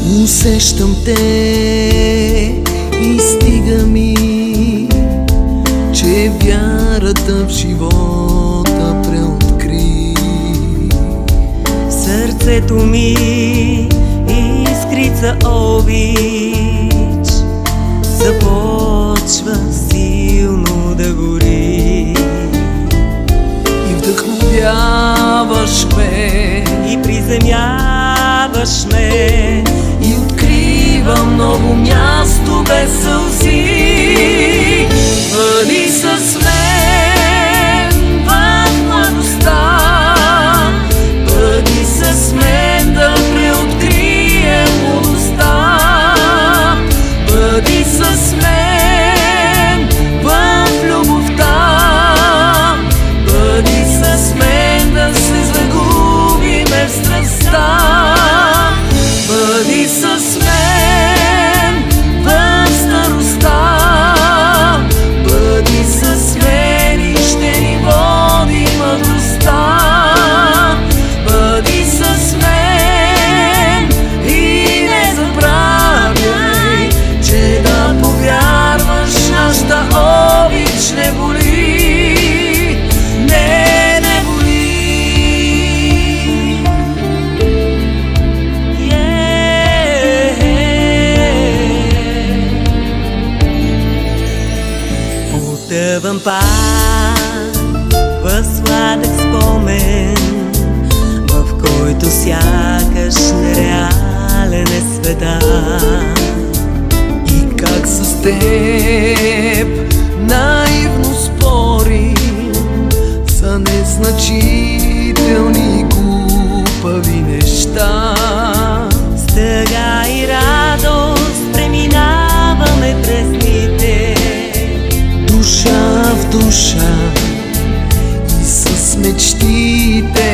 Усещам те и стига ми, че вярата в живота преоткри. Сърцето ми искрица обич започва силно да гори. И вдъхновяваш ме, и приземяваш ме, и откривам ново място без сълзи. Бъди с мен в младостта, бъди с мен да преоткрием младостта, бъди с мен в любовта, бъди с мен да се загубиме в страстта, бъди с мен в старостта, бъди с мен и ще ни води мъдростта, бъди с мен и не забравяй, че да повярваш нашата обич не боли, не боли. Потъвам пак в сладък спомен, в който сякаш нереален е света. И как с теб наивно спорим за незначителни и глупави неща. С тъга и радост преминаваме през дните, Душа в душа и с мечтите.